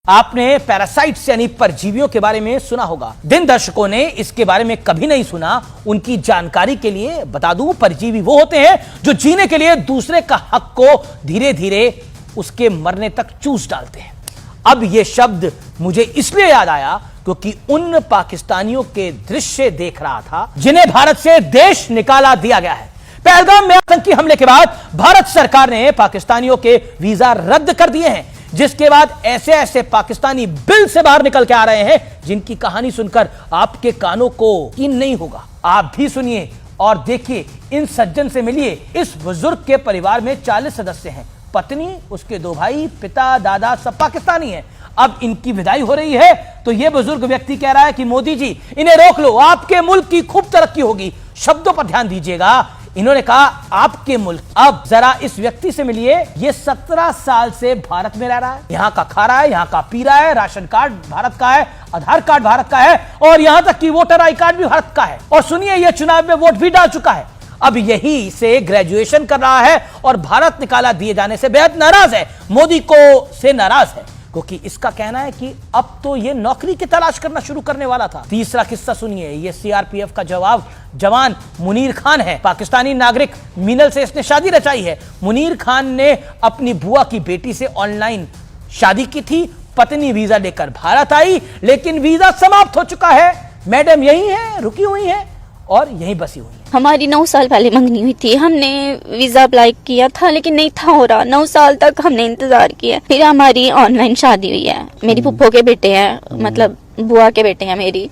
आपने पैरासाइट्स यानी परजीवियों के बारे में सुना होगा। जिन दर्शकों ने इसके बारे में कभी नहीं सुना, उनकी जानकारी के लिए बता दूं, परजीवी वो होते हैं जो जीने के लिए दूसरे का हक को धीरे धीरे उसके मरने तक चूस डालते हैं। अब यह शब्द मुझे इसलिए याद आया क्योंकि उन पाकिस्तानियों के दृश्य देख रहा था जिन्हें भारत से देश निकाला दिया गया है। पहलगाम में आतंकी हमले के बाद भारत सरकार ने पाकिस्तानियों के वीजा रद्द कर दिए हैं, जिसके बाद ऐसे ऐसे पाकिस्तानी बिल से बाहर निकल के आ रहे हैं जिनकी कहानी सुनकर आपके कानों को यकीन नहीं होगा। आप भी सुनिए और देखिए, इन सज्जन से मिलिए। इस बुजुर्ग के परिवार में 40 सदस्य हैं, पत्नी, उसके 2 भाई, पिता, दादा सब पाकिस्तानी हैं। अब इनकी विदाई हो रही है तो यह बुजुर्ग व्यक्ति कह रहा है कि मोदी जी इन्हें रोक लो, आपके मुल्क की खूब तरक्की होगी। शब्दों पर ध्यान दीजिएगा, इन्होंने कहा आपके मुल्क। अब जरा इस व्यक्ति से मिलिए। ये 17 साल से भारत में रह रहा है, यहां का खा रहा है, यहां का पी रहा है, राशन कार्ड भारत का है, आधार कार्ड भारत का है और यहां तक कि वोटर आई कार्ड भी भारत का है। और सुनिए, यह चुनाव में वोट भी डाल चुका है। अब यही से ग्रेजुएशन कर रहा है और भारत निकाला दिए जाने से बेहद नाराज है, मोदी को से नाराज है, क्योंकि इसका कहना है कि अब तो ये नौकरी की तलाश करना शुरू करने वाला था। तीसरा किस्सा सुनिए, ये सीआरपीएफ का जवान मुनीर खान है। पाकिस्तानी नागरिक मीनल से इसने शादी रचाई है। मुनीर खान ने अपनी बुआ की बेटी से ऑनलाइन शादी की थी। पत्नी वीजा लेकर भारत आई, लेकिन वीजा समाप्त हो चुका है। मैडम यही है, रुकी हुई है और यहीं बसी हुई है। हमारी 9 साल पहले मंगनी हुई थी, हमने वीजा अप्लाई किया था लेकिन नहीं था हो रहा। 9 साल तक हमने इंतजार किया। फिर हमारी ऑनलाइन शादी हुई है। मेरी फुप्पो के बेटे हैं, मतलब बुआ के बेटे हैं मेरी।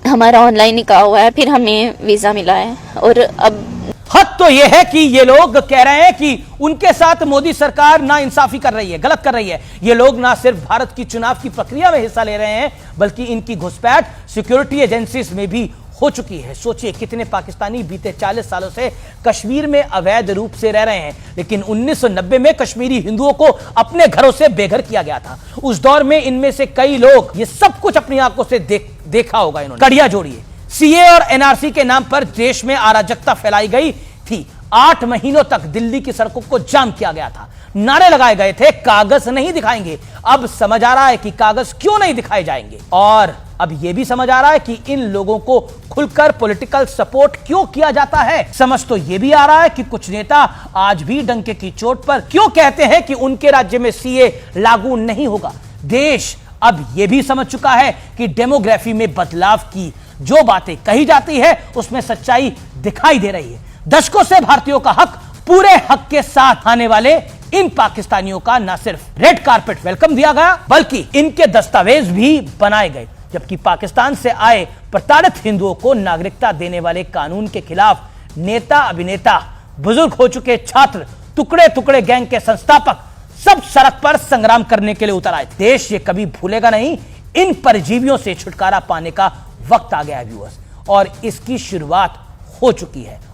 हमारा ऑनलाइन निकाह हुआ है, फिर हमें वीजा मिला है। और अब हद तो यह है कि ये लोग कह रहे हैं कि उनके साथ मोदी सरकार ना इंसाफी कर रही है, गलत कर रही है। ये लोग ना सिर्फ भारत की चुनाव की प्रक्रिया में हिस्सा ले रहे हैं, बल्कि इनकी घुसपैठ सिक्योरिटी एजेंसीज में भी हो चुकी है। सोचिए, कितने पाकिस्तानी बीते 40 सालों से कश्मीर में अवैध रूप से रह रहे हैं, लेकिन 1990 में कश्मीरी हिंदुओं को अपने घरों से बेघर किया गया था। उस दौर में इनमें से कई लोग ये सब कुछ अपनी आंखों से देखा होगा। इन्होंने कड़िया जोड़िए, सीए और एनआरसी के नाम पर देश में अराजकता फैलाई गई थी। 8 महीनों तक दिल्ली की सड़कों को जाम किया गया था। नारे लगाए गए थे, कागज नहीं दिखाएंगे। अब समझ आ रहा है कि कागज क्यों नहीं दिखाए जाएंगे, और अब यह भी समझ आ रहा है कि इन लोगों को खुलकर पॉलिटिकल सपोर्ट क्यों किया जाता है। समझ तो यह भी आ रहा है कि कुछ नेता आज भी डंके की चोट पर क्यों कहते हैं कि उनके राज्य में सीए लागू नहीं होगा। देश अब यह भी समझ चुका है कि डेमोग्राफी में बदलाव की जो बातें कही जाती है उसमें सच्चाई दिखाई दे रही है। दशकों से भारतीयों का हक पूरे हक के साथ आने वाले इन पाकिस्तानियों का न सिर्फ रेड कारपेट वेलकम दिया गया, बल्कि इनके दस्तावेज भी बनाए गए। जबकि पाकिस्तान से आए प्रताड़ित हिंदुओं को नागरिकता देने वाले कानून के खिलाफ नेता, अभिनेता, बुजुर्ग हो चुके छात्र, टुकड़े टुकड़े गैंग के संस्थापक सब सड़क पर संग्राम करने के लिए उतर आए। देश ये कभी भूलेगा नहीं। इन परजीवियों से छुटकारा पाने का वक्त आ गया है व्यूअर्स, और इसकी शुरुआत हो चुकी है।